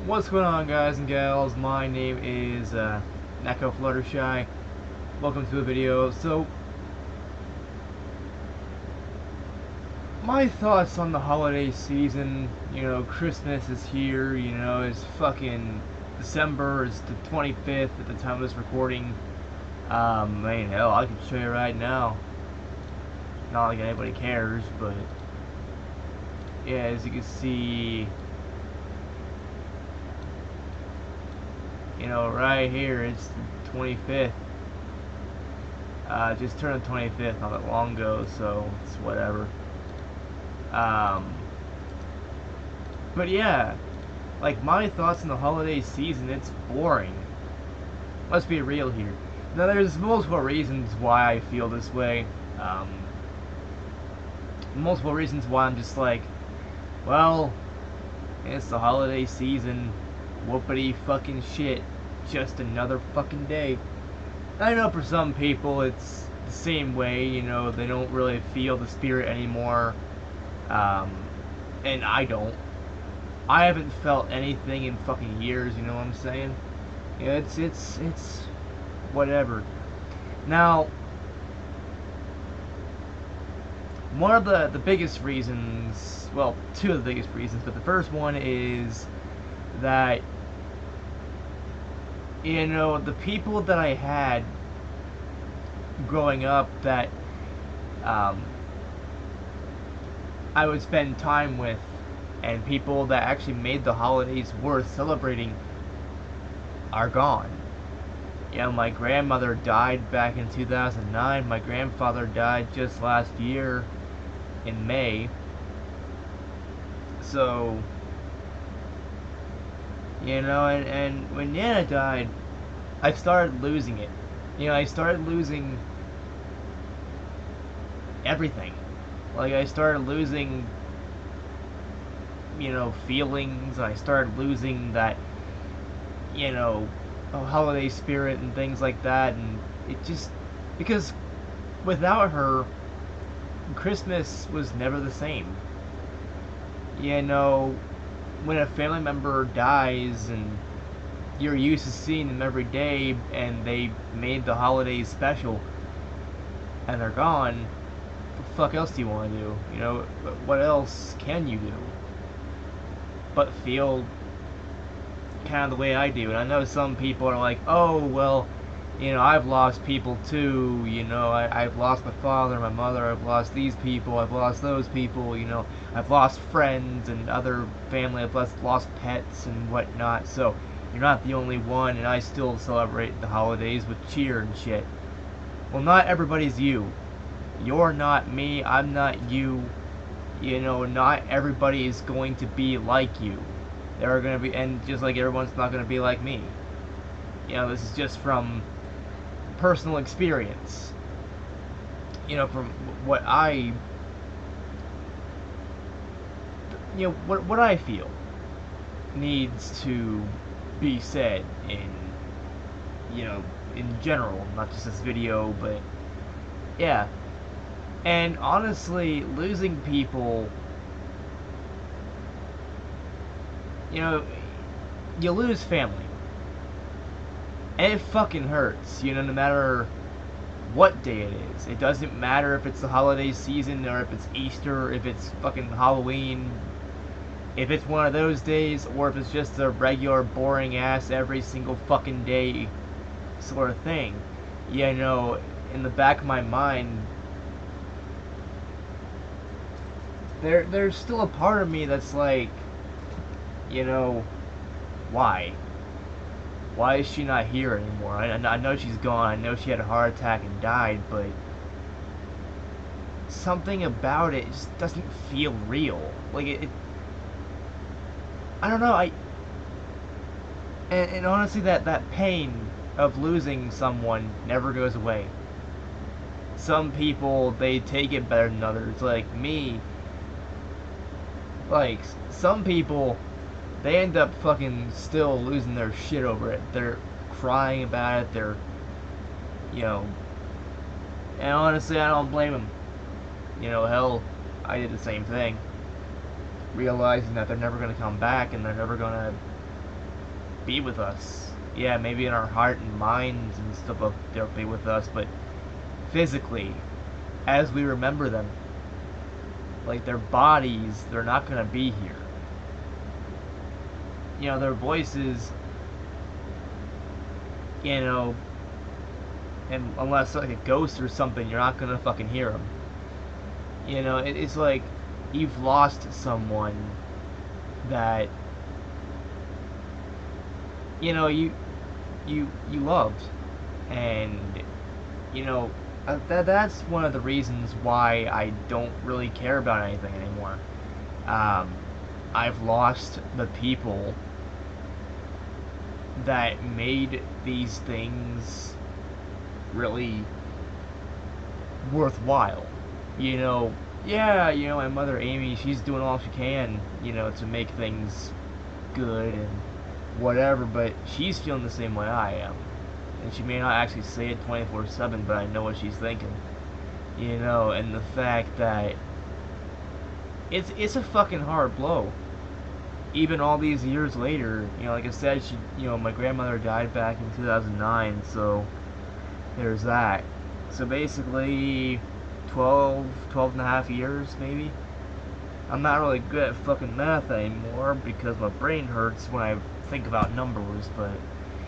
What's going on, guys and gals? My name is Neko Fluttershy. Welcome to a video. So, my thoughts on the holiday season. Christmas is here. It's fucking December. It's the 25th at the time of this recording. Hell, I can show you right now. Not like anybody cares, but yeah, as you can see. Right here, it's the 25th. Just turned the 25th not that long ago, so it's whatever. But yeah, like my thoughts on the holiday season, it's boring. Let's be real here. Now, there's multiple reasons why I feel this way. Multiple reasons why I'm just like, well, it's the holiday season. Whoopity fucking shit. Just another fucking day. I know for some people it's the same way, they don't really feel the spirit anymore. And I don't. I haven't felt anything in fucking years, you know what I'm saying? Yeah, it's whatever. Now, one of the biggest reasons, well, two of the biggest reasons, but the first one is that the people that I had growing up that I would spend time with, and people that actually made the holidays worth celebrating, are gone. My grandmother died back in 2009. My grandfather died just last year in May. So, and when Nana died, I started losing it. I started losing everything. Like, I started losing, feelings. I started losing that, holiday spirit and things like that. And it just, because without her, Christmas was never the same. When a family member dies and you're used to seeing them every day and they made the holidays special and they're gone, what the fuck else do you want to do? What else can you do but feel kind of the way I do? And I know some people are like, oh, well, I've lost people too. I've lost my father, my mother, I've lost these people, I've lost those people, I've lost friends and other family, I've lost pets and whatnot. So you're not the only one, and I still celebrate the holidays with cheer and shit. Well, not everybody's you. You're not me, I'm not you. Not everybody is going to be like you. There are going to be, and just like everyone's not going to be like me. This is just from personal experience. From what I, what I feel needs to be said in general, not just this video, but yeah. And honestly, losing people, you lose family. And it fucking hurts, no matter what day it is. It doesn't matter if it's the holiday season or if it's Easter, or if it's fucking Halloween, if it's one of those days, or if it's just a regular boring ass every single fucking day sort of thing. In the back of my mind, there's still a part of me that's like, why? Why is she not here anymore? I know she's gone. I know she had a heart attack and died, but something about it just doesn't feel real. Like, I don't know, and honestly, that pain of losing someone never goes away. Some people, they take it better than others. Like me, like, some people, they end up fucking still losing their shit over it. They're crying about it, and honestly, I don't blame them. Hell, I did the same thing. Realizing that they're never going to come back and they're never going to be with us. Yeah, maybe in our heart and minds and stuff, they'll be with us, but physically, as we remember them, like their bodies, they're not gonna be here. You know, their voices, you know, and unless like a ghost or something, you're not gonna fucking hear them. You know, it's like you've lost someone that you know you loved, and you know that's one of the reasons why I don't really care about anything anymore. Um, I've lost the people that made these things really worthwhile. You know, yeah, you know, my mother Amy, she's doing all she can, you know, to make things good and whatever, but she's feeling the same way I am. And she may not actually say it 24/7, but I know what she's thinking. You know, and the fact that it's a fucking hard blow. Even all these years later, you know, like I said, my grandmother died back in 2009, so there's that. So basically, 12 and a half years, maybe. I'm not really good at fucking math anymore because my brain hurts when I think about numbers, but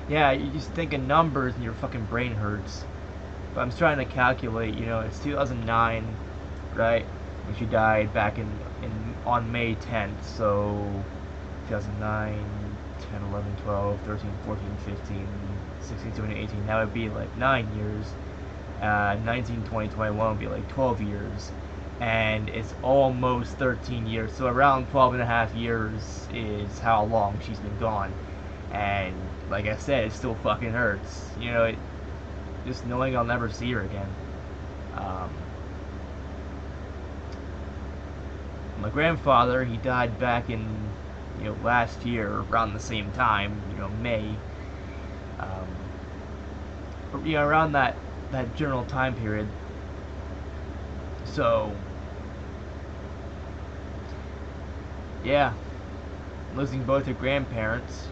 yeah, you just think of numbers and your fucking brain hurts. But I'm trying to calculate, you know, it's 2009, right? When she died back in on May 10th, so 2009, 10, 11, 12, 13, 14, 15, 16, 17, 18, that would be like 9 years. 19, 20, 21 would be like 12 years. And it's almost 13 years, so around 12 and a half years is how long she's been gone. And like I said, it still fucking hurts. You know, just knowing I'll never see her again. Um, my grandfather, he died back in, you know, last year around the same time, you know, May. You know, around that general time period. So, yeah, losing both your grandparents.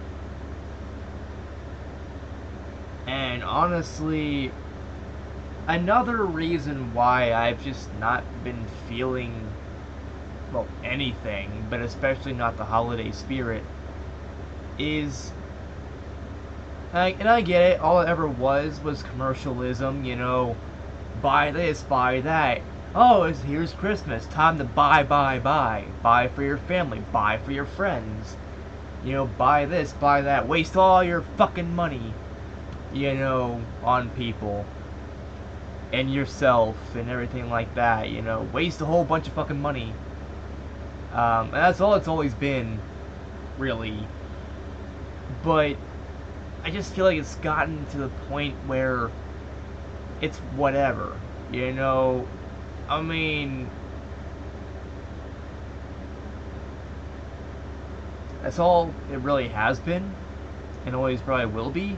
And honestly, another reason why I've just not been feeling, well, anything, but especially not the holiday spirit, is, and I get it, all it ever was commercialism, you know, buy this, buy that. Oh, here's Christmas, time to buy, buy, buy. Buy for your family, buy for your friends. You know, buy this, buy that. Waste all your fucking money, you know, on people. And yourself and everything like that, you know. Waste a whole bunch of fucking money. And that's all it's always been, really. But I just feel like it's gotten to the point where it's whatever, you know. I mean, that's all it really has been, and always probably will be.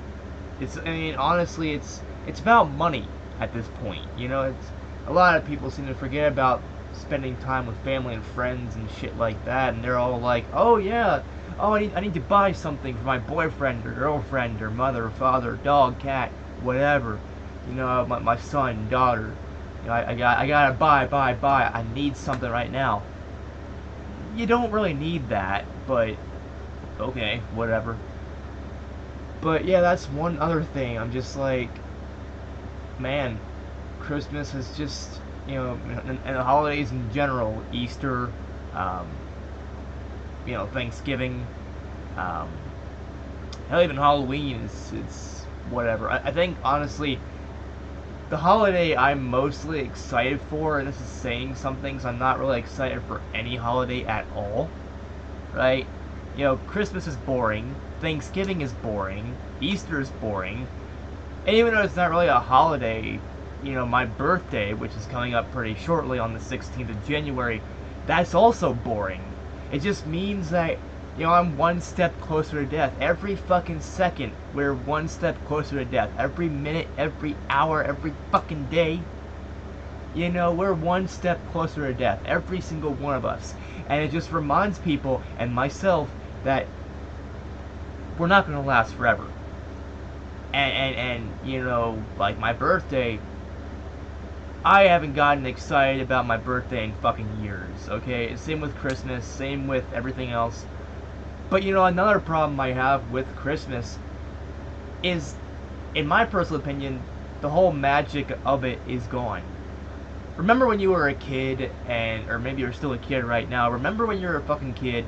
I mean, honestly, it's about money at this point. You know, it's a lot of people seem to forget about spending time with family and friends and shit like that, and they're all like, oh yeah, oh I need to buy something for my boyfriend or girlfriend or mother or father, dog, cat, whatever. You know, my son, daughter. You know, I gotta buy. I need something right now. You don't really need that, but okay, whatever. But yeah, that's one other thing. I'm just like, man, Christmas is just, you know, and the holidays in general, Easter, um, you know, Thanksgiving, um, hell, even Halloween it's whatever. I think honestly, the holiday I'm mostly excited for, and this is saying something, so I'm not really excited for any holiday at all, right? You know, Christmas is boring, Thanksgiving is boring, Easter is boring, and even though it's not really a holiday, you know, my birthday, which is coming up pretty shortly on the 16th of January, that's also boring. It just means that, you know, I'm one step closer to death. Every fucking second, we're one step closer to death. Every minute, every hour, every fucking day, you know, we're one step closer to death. Every single one of us. And it just reminds people, and myself, that we're not gonna last forever. And you know, like my birthday, I haven't gotten excited about my birthday in fucking years, okay? Same with Christmas, same with everything else. But you know, another problem I have with Christmas is, in my personal opinion, the whole magic of it is gone. Remember when you were a kid, and or maybe you're still a kid right now, remember when you were a fucking kid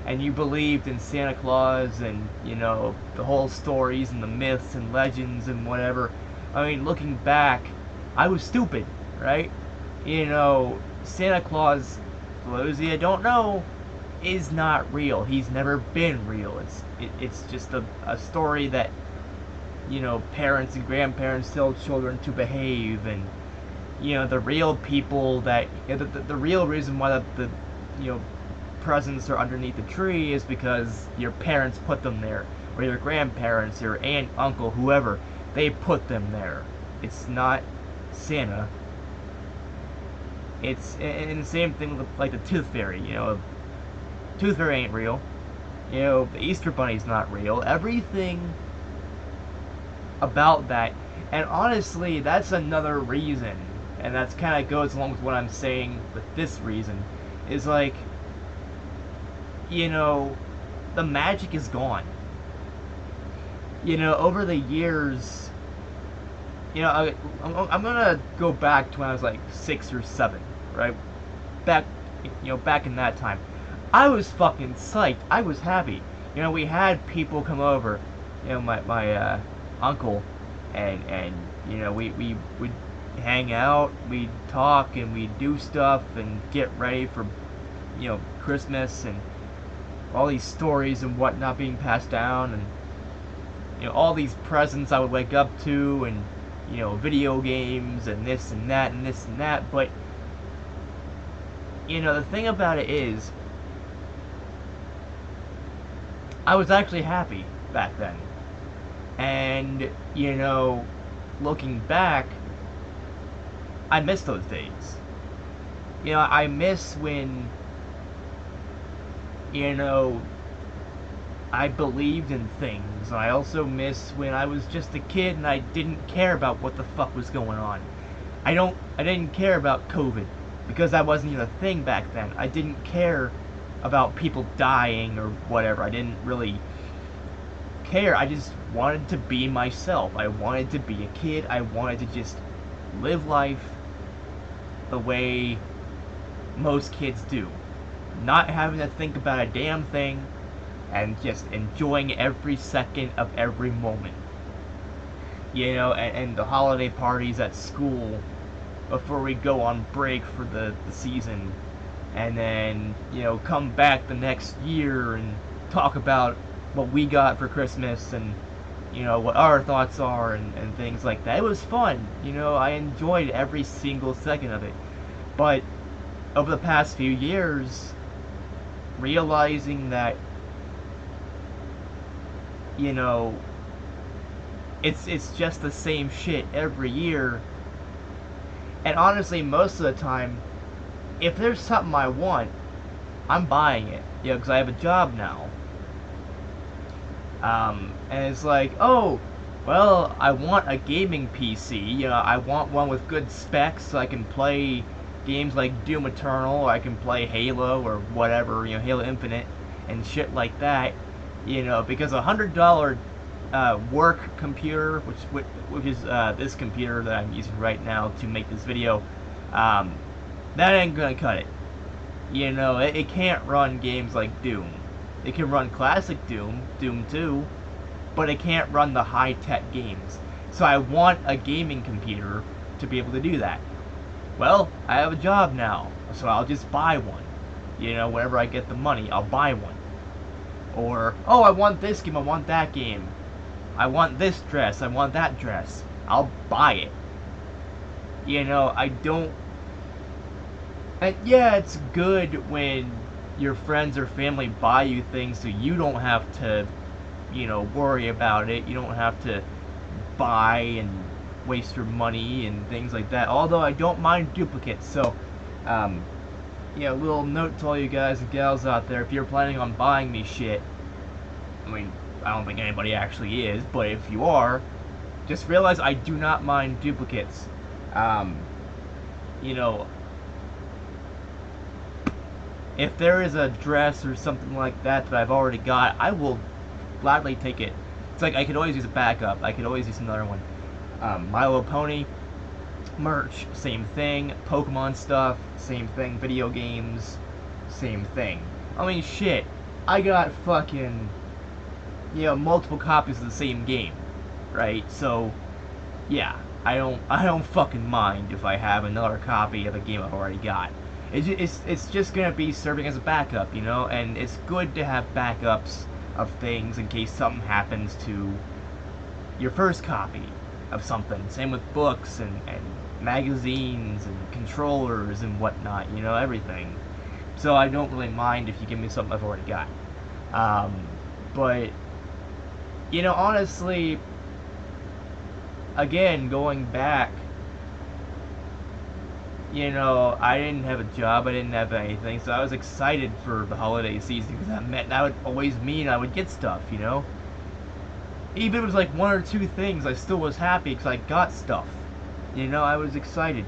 and you believed in Santa Claus and, you know, the whole stories and the myths and legends and whatever. I mean, looking back, I was stupid, right? You know, Santa Claus, for those of you that don't know, is not real. He's never been real. It's just a story that, you know, parents and grandparents tell children to behave, and you know, the real people that, you know, the real reason why the you know, presents are underneath the tree is because your parents put them there, or your grandparents, your aunt, uncle, whoever, they put them there. It's not Santa. It's, and the same thing with like the Tooth Fairy. You know, Tooth Fairy ain't real. You know, the Easter Bunny's not real. Everything about that, and honestly, that's another reason, and that's kind of goes along with what I'm saying with this reason, is like, you know, the magic is gone. You know, over the years, you know, I'm gonna go back to when I was like 6 or 7, right? Back, you know, back in that time, I was fucking psyched. I was happy. You know, we had people come over. You know, my uncle, and you know, we would hang out, we'd talk, and we'd do stuff and get ready for, you know, Christmas, and all these stories and whatnot being passed down, and you know, all these presents I would wake up to, and you know, video games and this and that and this and that. But you know, the thing about it is, I was actually happy back then. And you know, looking back, I miss those days. You know, I miss when, you know, I believed in things. I also miss when I was just a kid and I didn't care about what the fuck was going on. I didn't care about COVID because that wasn't even a thing back then. I didn't care about people dying or whatever. I didn't really care. I just wanted to be myself. I wanted to be a kid. I wanted to just live life the way most kids do. Not having to think about a damn thing, and just enjoying every second of every moment. You know, and the holiday parties at school before we go on break for the season, and then, you know, come back the next year and talk about what we got for Christmas, and you know, what our thoughts are, and things like that. It was fun. You know, I enjoyed every single second of it. But over the past few years, realizing that, you know, it's just the same shit every year. And honestly, most of the time, if there's something I want, I'm buying it. You know, because I have a job now. And it's like, oh, well, I want a gaming PC. You know, I want one with good specs so I can play games like Doom Eternal, or I can play Halo or whatever, you know, Halo Infinite and shit like that. You know, because $100 work computer, which is this computer that I'm using right now to make this video, that ain't gonna cut it. You know, it can't run games like Doom. It can run classic Doom, Doom 2, but it can't run the high-tech games. So I want a gaming computer to be able to do that. Well, I have a job now, so I'll just buy one. You know, whenever I get the money, I'll buy one. Or, oh, I want this game, I want that game. I want this dress, I want that dress. I'll buy it. You know, I don't... And yeah, it's good when your friends or family buy you things so you don't have to, you know, worry about it. You don't have to buy and waste your money and things like that. Although I don't mind duplicates, so, you know, little note to all you guys and gals out there, if you're planning on buying me shit, I mean, I don't think anybody actually is, but if you are, just realize I do not mind duplicates. Um, you know, if there is a dress or something like that that I've already got, I will gladly take it. It's like I could always use a backup. I could always use another one. My Little Pony merch, same thing. Pokemon stuff, same thing. Video games, same thing. I mean, shit. I got fucking, multiple copies of the same game, right? So, yeah, I don't fucking mind if I have another copy of a game I've already got. It's just gonna be serving as a backup, and it's good to have backups of things in case something happens to your first copy of something. Same with books and magazines and controllers and whatnot, everything. So I don't really mind if you give me something I've already got. But, honestly, again, going back, I didn't have a job, I didn't have anything, so I was excited for the holiday season because that would always mean I would get stuff, Even if it was like one or two things, I still was happy because I got stuff. I was excited.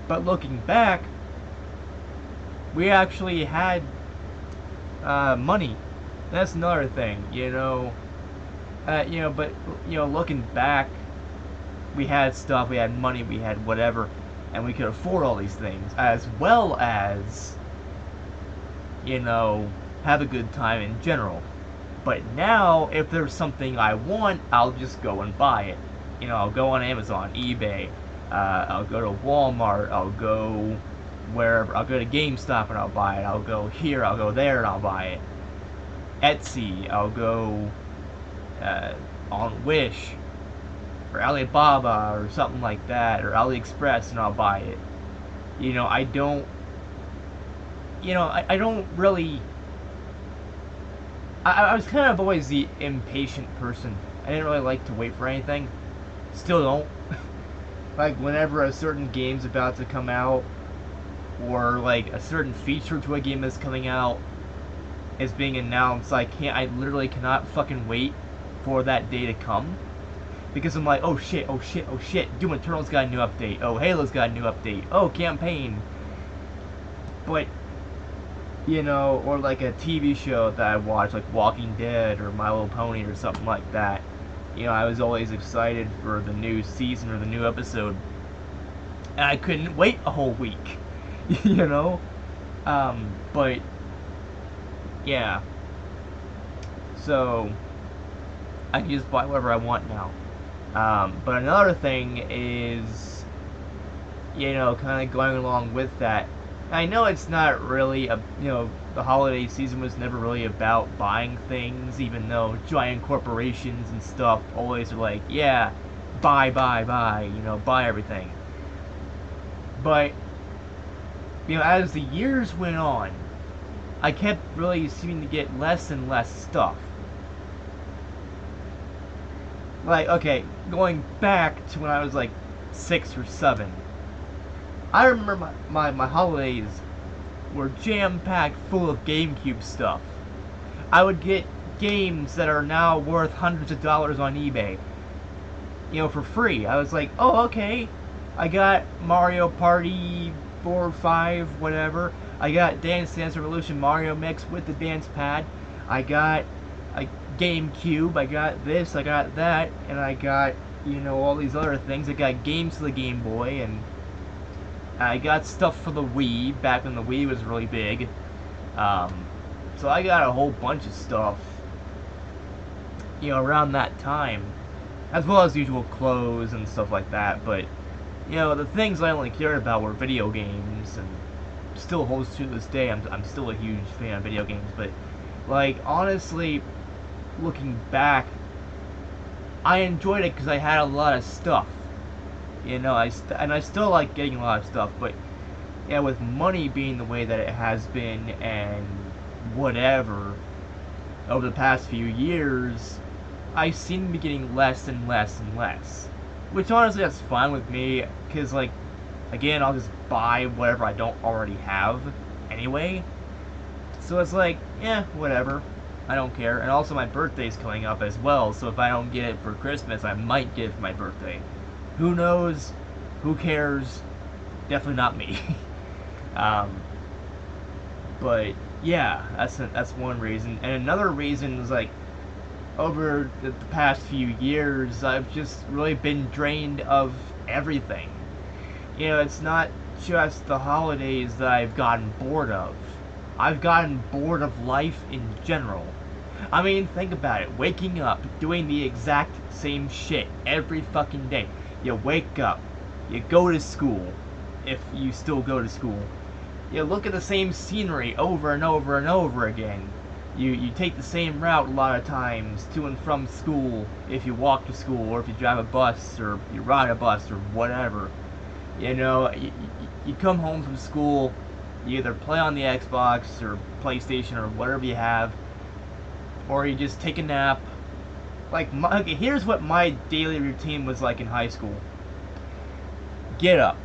But looking back, we actually had money. That's another thing, but looking back, we had stuff, we had money, we had whatever, and we could afford all these things, as well as, have a good time in general. But now, if there's something I want, I'll just go and buy it. I'll go on Amazon, eBay, I'll go to Walmart, I'll go wherever, I'll go to GameStop and I'll buy it, I'll go here, I'll go there and I'll buy it. Etsy, I'll go on Wish, or Alibaba, or something like that, or AliExpress, and I'll buy it. I don't, I don't really, I was kind of always the impatient person. I didn't really like to wait for anything. Still don't. Like, whenever a certain game's about to come out, or like a certain feature to a game that's coming out is being announced, I literally cannot fucking wait for that day to come. Because I'm like, oh shit, oh shit, oh shit, Doom Eternal's got a new update, oh Halo's got a new update, oh campaign. But, or like a TV show that I watch, like Walking Dead or My Little Pony or something like that. I was always excited for the new season or the new episode. And I couldn't wait a whole week, But, yeah. So, I can just buy whatever I want now. But another thing is, kind of going along with that. I know it's not really the holiday season was never really about buying things, even though giant corporations and stuff always are like, yeah, buy, buy everything. But, as the years went on, I kept really seeming to get less and less stuff. Like, okay, going back to when I was like 6 or 7, I remember my holidays were jam-packed full of GameCube stuff. I would get games that are now worth hundreds of dollars on eBay, for free. I was like, oh, okay, I got Mario Party 4 or 5, whatever. I got Dance Dance Revolution Mario Mix with the dance pad. I got a GameCube, I got this, I got that, and I got, all these other things. I got games for the Game Boy, and I got stuff for the Wii, back when the Wii was really big. So I got a whole bunch of stuff, around that time. As well as usual clothes and stuff like that, but, the things I only cared about were video games, and still holds to this day. I'm still a huge fan of video games, but, like, honestly, looking back, I enjoyed it because I had a lot of stuff. I still like getting a lot of stuff, but yeah, with money being the way that it has been and whatever over the past few years, I seem to be getting less and less and less. Which honestly, that's fine with me, because, like, again, I'll just buy whatever I don't already have anyway. So it's like, yeah, whatever. I don't care. And also my birthday's coming up as well, so if I don't get it for Christmas, I might get it for my birthday. Who knows? Who cares? Definitely not me. um, but yeah, that's one reason. And another reason is like over the past few years, I've just really been drained of everything. You know, it's not just the holidays that I've gotten bored of. I've gotten bored of life in general. I mean, think about it. Waking up, doing the exact same shit every fucking day. You wake up, you go to school, if you still go to school. You look at the same scenery over and over and over again. You take the same route a lot of times to and from school, if you walk to school, or if you drive a bus, or you ride a bus, or whatever. You know, you come home from school, you either play on the Xbox or PlayStation or whatever you have, or you just take a nap. Okay, here's what my daily routine was like in high school. Get up,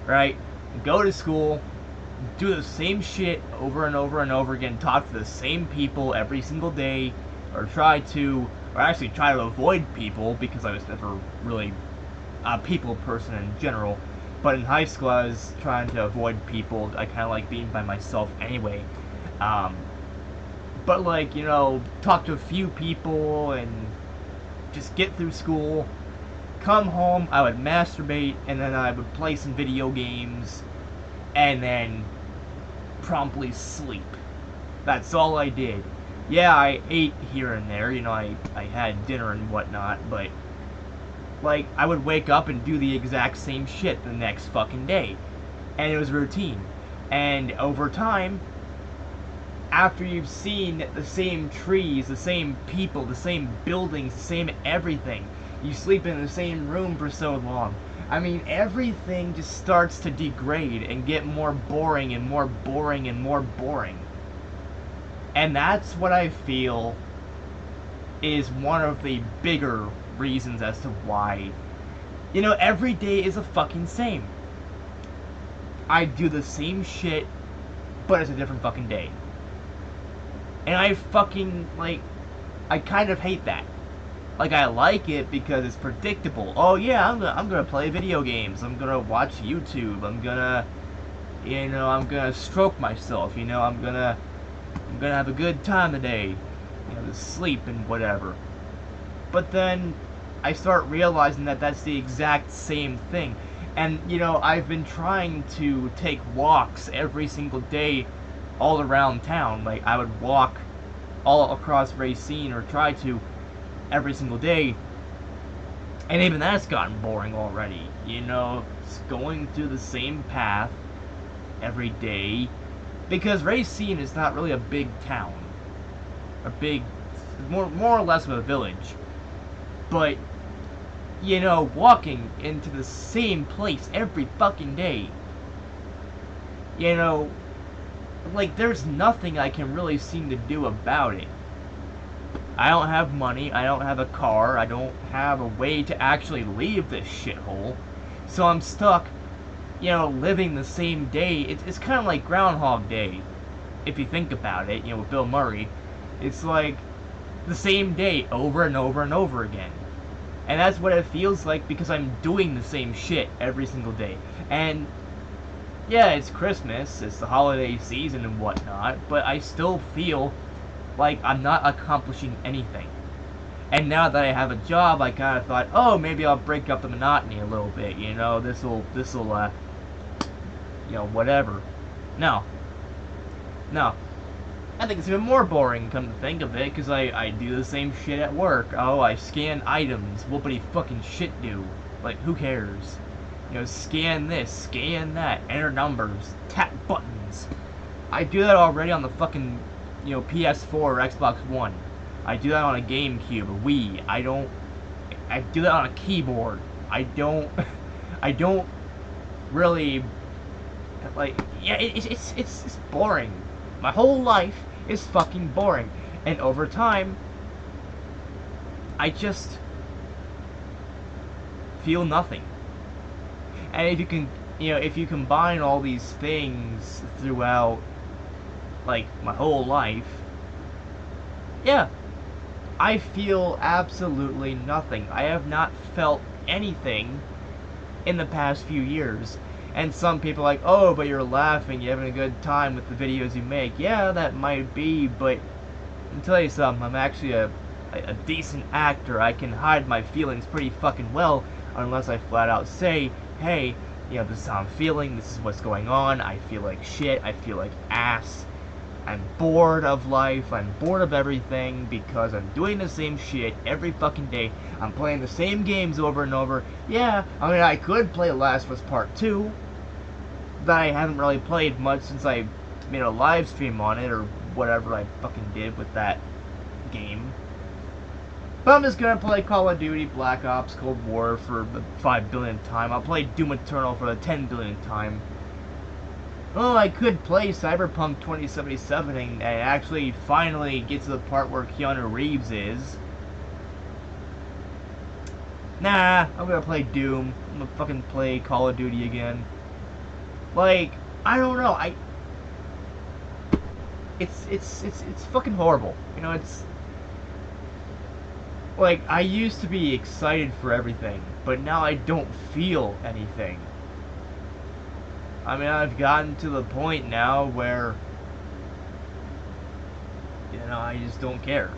right? Go to school, do the same shit over and over and over again, talk to the same people every single day, or actually try to avoid people because I was never really a people person in general. But in high school, I was trying to avoid people. I kind of like being by myself anyway. But like, you know, talk to a few people and just get through school. Come home, I would masturbate, and then I would play some video games, and then promptly sleep. That's all I did. Yeah, I ate here and there, you know, I had dinner and whatnot, but like, I would wake up and do the exact same shit the next fucking day. And it was routine. And over time, after you've seen the same trees, the same people, the same buildings, the same everything, you sleep in the same room for so long. I mean, everything just starts to degrade and get more boring and more boring and more boring. And that's what I feel is one of the bigger reasons as to why, you know, every day is a fucking same. I do the same shit, but it's a different fucking day. And I fucking, like, I kind of hate that. Like, I like it because it's predictable. Oh yeah, I'm gonna play video games. I'm gonna watch YouTube. I'm gonna stroke myself. You know, I'm gonna have a good time today. You know, to sleep and whatever. But then I start realizing that that's the exact same thing. And, you know, I've been trying to take walks every single day all around town. Like, I would walk all across Racine, or try to, every single day. And even that's gotten boring already. You know, it's going through the same path every day. Because Racine is not really a big town. More or less of a village. But, you know, walking into the same place every fucking day, you know, like, there's nothing I can really seem to do about it. I don't have money, I don't have a car, I don't have a way to actually leave this shithole, so I'm stuck, you know, living the same day. It's kind of like Groundhog Day, if you think about it, you know, with Bill Murray. It's like the same day over and over and over again. And that's what it feels like because I'm doing the same shit every single day. And yeah, it's Christmas, it's the holiday season and whatnot, but I still feel like I'm not accomplishing anything. And now that I have a job, I kind of thought, oh, maybe I'll break up the monotony a little bit, you know, this'll, you know, whatever. No. I think it's even more boring, come to think of it, because I do the same shit at work. Oh, I scan items. Whoopity fucking shit do. Like, who cares? You know, scan this, scan that, enter numbers, tap buttons. I do that already on the fucking, you know, PS4 or Xbox One. I do that on a GameCube, a Wii. I do that on a keyboard. I don't really, like, yeah, it's boring. My whole life is fucking boring. And over time, I just feel nothing. And if you can, you know, if you combine all these things throughout, like, my whole life, Yeah, I feel absolutely nothing. I have not felt anything in the past few years. And some people are like, oh, but you're laughing, you're having a good time with the videos you make. Yeah, that might be, but I'll tell you something, I'm actually a decent actor. I can hide my feelings pretty fucking well, unless I flat out say, hey, this is how I'm feeling, this is what's going on, I feel like shit, I feel like ass, I'm bored of life, I'm bored of everything, because I'm doing the same shit every fucking day, I'm playing the same games over and over. Yeah, I mean, I could play Last of Us Part 2, that I haven't really played much since I made a live stream on it, or whatever I fucking did with that game. But I'm just gonna play Call of Duty, Black Ops, Cold War for the 5 billionth time. I'll play Doom Eternal for the 10 billionth time. Oh, I could play Cyberpunk 2077 and actually finally get to the part where Keanu Reeves is. Nah, I'm gonna play Doom. I'm gonna fucking play Call of Duty again. Like, I don't know. It's fucking horrible. It's like I used to be excited for everything, but now I don't feel anything. I mean, I've gotten to the point now where I just don't care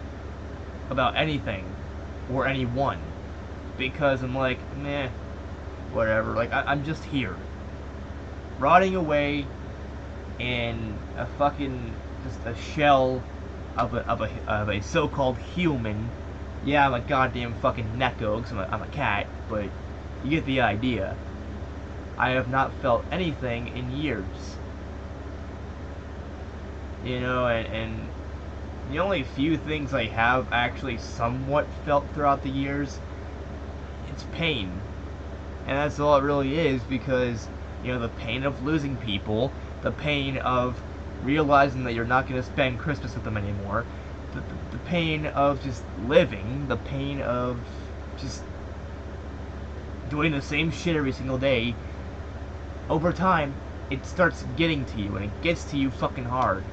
about anything or anyone because I'm like, meh, whatever. Like I'm just here, rotting away in a fucking just a shell of a so-called human. Yeah, I'm a goddamn fucking Neko because I'm a cat, but you get the idea. I have not felt anything in years. And the only few things I have actually somewhat felt throughout the years, it's pain. And that's all it really is because, the pain of losing people, the pain of realizing that you're not going to spend Christmas with them anymore, the pain of just living, the pain of just doing the same shit every single day, over time, it starts getting to you, and it gets to you fucking hard.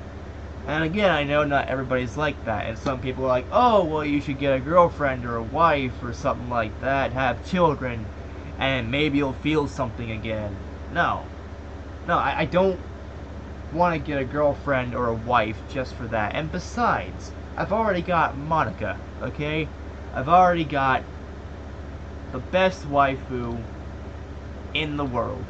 And again, I know not everybody's like that, and some people are like, oh, well, you should get a girlfriend or a wife or something like that, have children, and maybe you'll feel something again. No. No, I don't want to get a girlfriend or a wife just for that. And besides, I've already got Monica, okay? I've already got the best waifu in the world.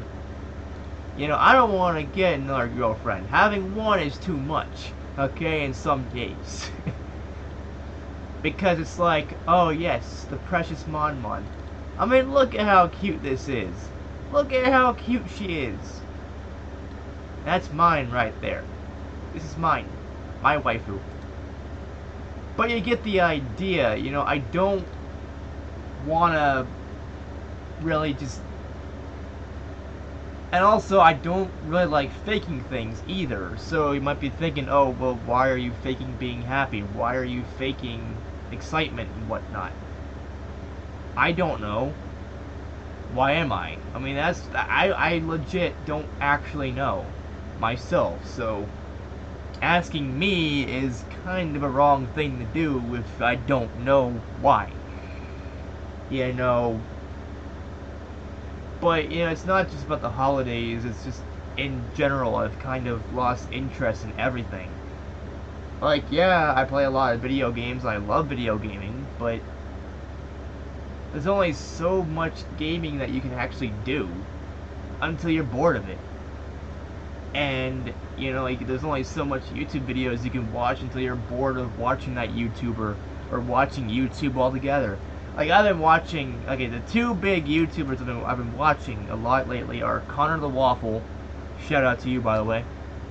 I don't want to get another girlfriend. Having one is too much, okay, in some days. Because it's like, oh yes, the precious Mon Mon. I mean, look at how cute this is. Look at how cute she is. That's mine right there. This is mine. My waifu. But you get the idea, I don't want to really just... And also, I don't really like faking things either. So you might be thinking, oh, well, why are you faking being happy? Why are you faking excitement and whatnot? I don't know. Why am I? I mean, I legit don't actually know myself. So asking me is kind of a wrong thing to do if I don't know why. But, it's not just about the holidays, it's just, in general, I've kind of lost interest in everything. Like, yeah, I play a lot of video games, I love video gaming, but there's only so much gaming that you can actually do until you're bored of it. And, there's only so much YouTube videos you can watch until you're bored of watching that YouTuber, or watching YouTube altogether. Like, I've been watching, the two big YouTubers I've been watching a lot lately are Connor the Waffle, shout out to you by the way,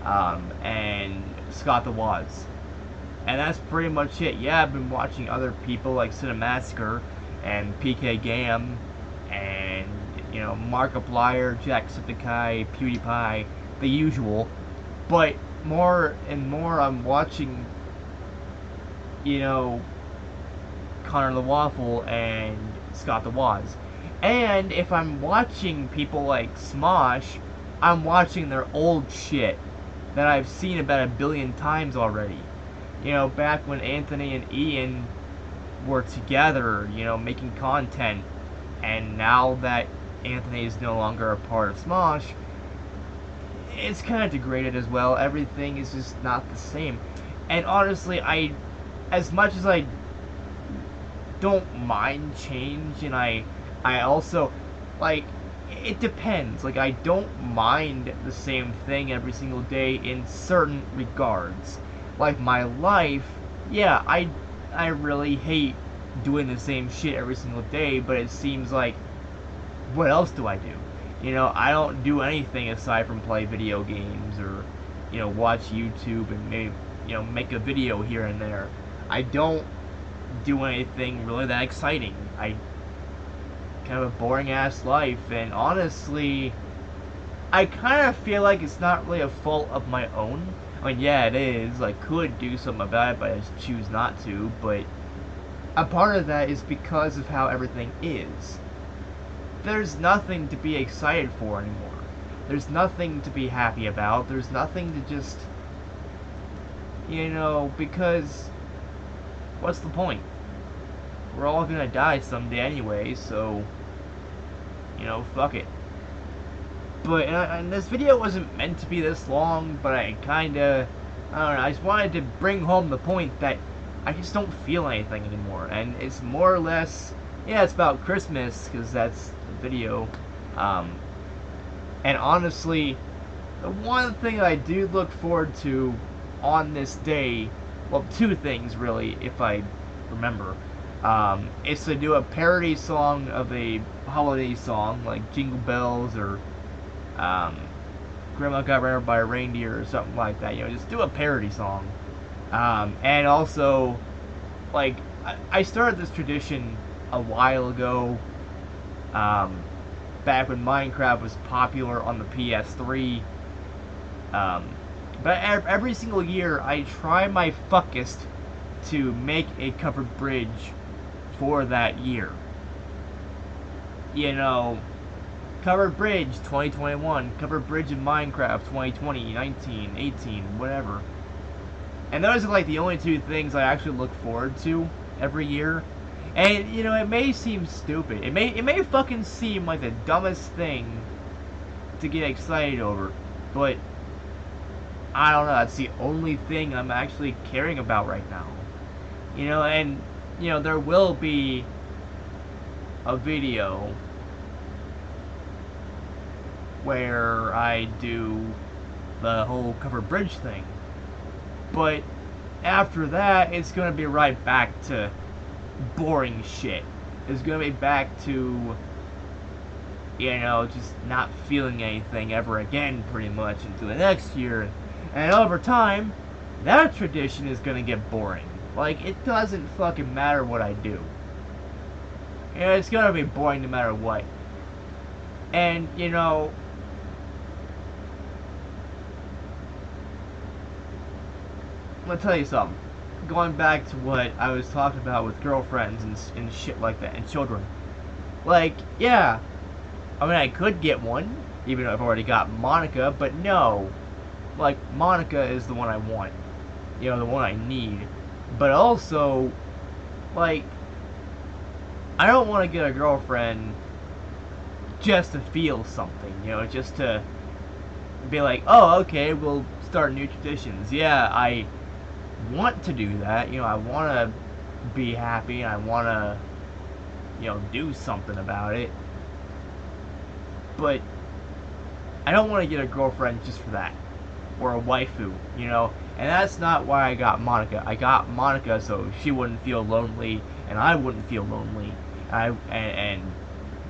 and Scott the Woz. And that's pretty much it. Yeah, I've been watching other people like Cinemassacre and PK Gam and, Markiplier, Jacksepticeye, PewDiePie, the usual. But more and more I'm watching, Connor the Waffle and Scott the Woz. And if I'm watching people like Smosh, I'm watching their old shit that I've seen about 1 billion times already. You know, back when Anthony and Ian were together, you know, making content, and now that Anthony is no longer a part of Smosh, it's kind of degraded as well. Everything is just not the same. And honestly, as much as I don't mind change, and I also, like, it depends. Like, I don't mind the same thing every single day in certain regards. Like, my life, yeah, I really hate doing the same shit every single day, but it seems like, what else do I do? You know, I don't do anything aside from play video games or, you know, watch YouTube and maybe, you know, make a video here and there. I don't do anything really that exciting. I kind of a boring ass life, and honestly, I kind of feel like it's not really a fault of my own. I mean, yeah, it is. I could do something about it, but I just choose not to. But a part of that is because of how everything is. There's nothing to be excited for anymore. There's nothing to be happy about. There's nothing to just, you know, because what's the point? We're all gonna die someday anyway, so, you know, fuck it. But, and this video wasn't meant to be this long, but I don't know, I just wanted to bring home the point that I just don't feel anything anymore, and it's more or less, yeah, it's about Christmas, because that's the video, and honestly, the one thing I do look forward to on this day, well, two things really, if I remember, is to do a parody song of a holiday song, like Jingle Bells, or, Grandma Got Ran Over by a Reindeer, or something like that, you know, just do a parody song, and also, like, I started this tradition a while ago, back when Minecraft was popular on the PS3, but every single year I try my fuckest to make a covered bridge for that year. You know, covered bridge 2021, covered bridge in Minecraft 2020, 19, 18, whatever. And those are like the only two things I actually look forward to every year. And you know, it may seem stupid. It may fucking seem like the dumbest thing to get excited over, but I don't know, that's the only thing I'm actually caring about right now. You know, and you know, there will be a video where I do the whole covered bridge thing. But after that, it's going to be right back to boring shit. It's going to be back to, you know, just not feeling anything ever again, pretty much, until the next year. And over time, that tradition is going to get boring. Like, it doesn't fucking matter what I do. You know, it's going to be boring no matter what. And, you know, I'm gonna tell you something. Going back to what I was talking about with girlfriends and shit like that, and children. Like, yeah, I mean, I could get one, even though I've already got Monica, but no. Like, Monica is the one I want. You know, the one I need. But also, like, I don't want to get a girlfriend just to feel something, you know, just to be like, oh, okay, we'll start new traditions. Yeah, I want to do that, you know, I want to be happy, and I want to, you know, do something about it, but I don't want to get a girlfriend just for that, or a waifu, you know, and that's not why I got Monica. I got Monica so she wouldn't feel lonely, and I wouldn't feel lonely, and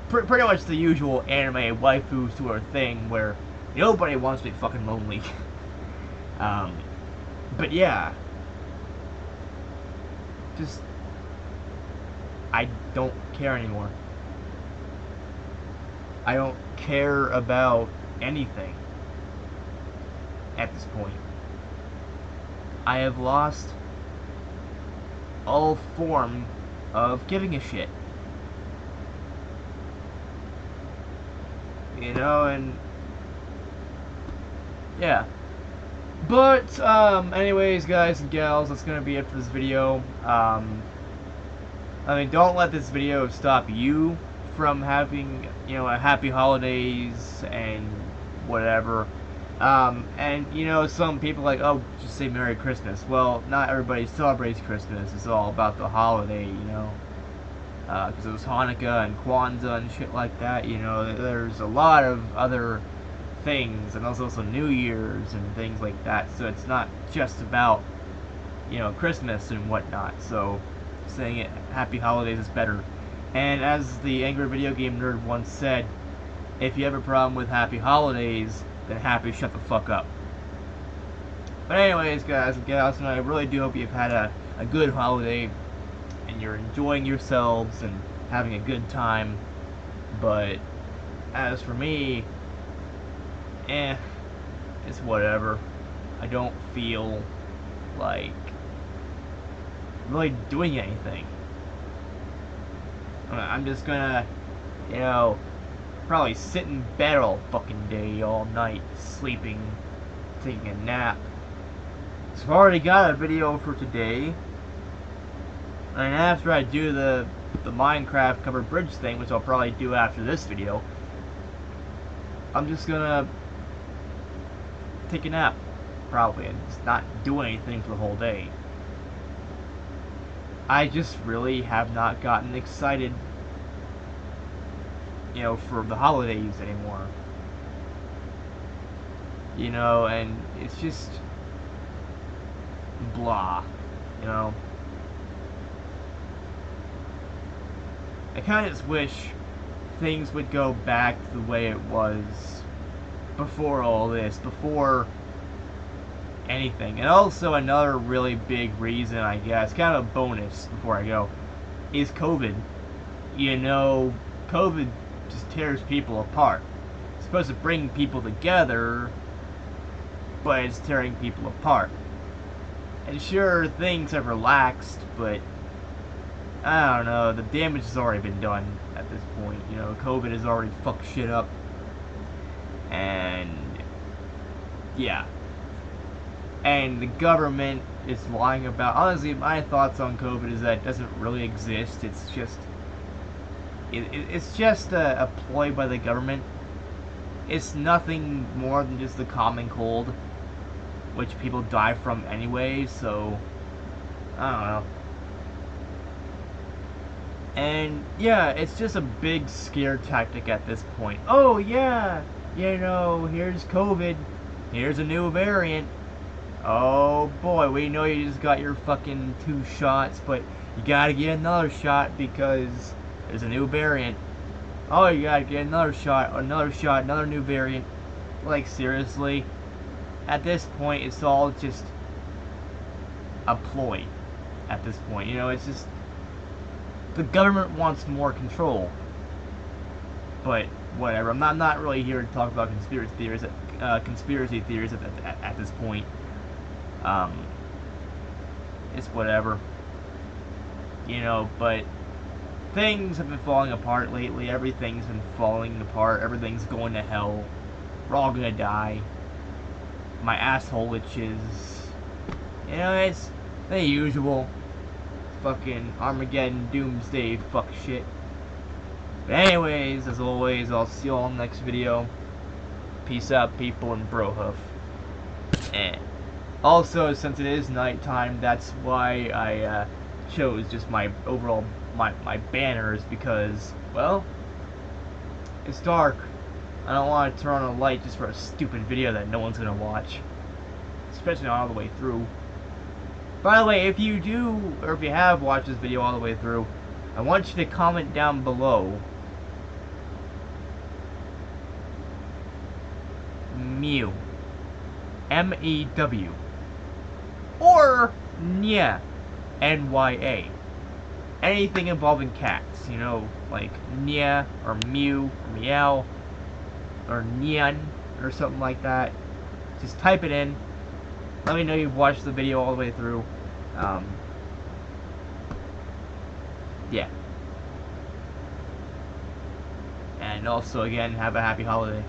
pretty much the usual anime waifu sort of thing, where nobody wants to be fucking lonely. But yeah, just, I don't care anymore. I don't care about anything at this point. I have lost all form of giving a shit. You know, and yeah. But, anyways, guys and gals, that's gonna be it for this video. I mean, don't let this video stop you from having, you know, a happy holidays and whatever. And, you know, some people like, oh, just say Merry Christmas. Well, not everybody celebrates Christmas. It's all about the holiday, you know. Because it was Hanukkah and Kwanzaa and shit like that, you know. There's a lot of other things, and there's also New Year's and things like that. So it's not just about, you know, Christmas and whatnot. So saying it Happy Holidays is better. And as the Angry Video Game Nerd once said, if you have a problem with Happy Holidays, then happy shut the fuck up. But anyways, guys and gals, I really do hope you've had a good holiday and you're enjoying yourselves and having a good time. But as for me, it's whatever. I don't feel like really doing anything. I'm just gonna, you know, probably sit in bed all fucking day, all night, sleeping, taking a nap. So I've already got a video for today. And after I do the Minecraft covered bridge thing, which I'll probably do after this video, I'm just gonna take a nap, probably, and just not do anything for the whole day. I just really have not gotten excited, you know, for the holidays anymore. You know, and it's just blah, you know. I kind of just wish things would go back to the way it was before all this, before anything. And also another really big reason, I guess, kind of a bonus before I go, is COVID. You know, COVID just tears people apart. It's supposed to bring people together, but it's tearing people apart. And sure, things have relaxed, but I don't know, the damage has already been done at this point. You know, COVID has already fucked shit up. And yeah. And the government is lying about. Honestly, my thoughts on COVID is that it doesn't really exist. It's just it's just a ploy by the government. It's nothing more than just the common cold, which people die from anyway. So I don't know. And yeah, it's just a big scare tactic at this point. Oh yeah, you know, here's COVID. Here's a new variant. Oh boy, we know you just got your fucking 2 shots, but you gotta get another shot because there's a new variant. Oh, you gotta get another shot, another new variant. Like, seriously? At this point, it's all just a ploy. At this point, you know, it's just the government wants more control. But whatever. I'm not really here to talk about conspiracy theories. At this point. It's whatever. You know, but things have been falling apart lately. Everything's been falling apart. Everything's going to hell. We're all gonna die. My asshole itches. You know, it's the usual fucking Armageddon doomsday fuck shit. But anyways, as always, I'll see you all in the next video. Peace out, people, and brohoof. And also, since it is nighttime, that's why I chose just my overall my banners, because, well, it's dark. I don't want to turn on a light just for a stupid video that no one's gonna watch, especially not all the way through. By the way, if you do, or if you have watched this video all the way through, I want you to comment down below Mew, M-E-W, or Nya, N-Y-A. Anything involving cats, you know, like Nya, or Mew, or Meow, or Nyan, or something like that. Just type it in. Let me know you've watched the video all the way through. Yeah. And also, again, have a happy holiday.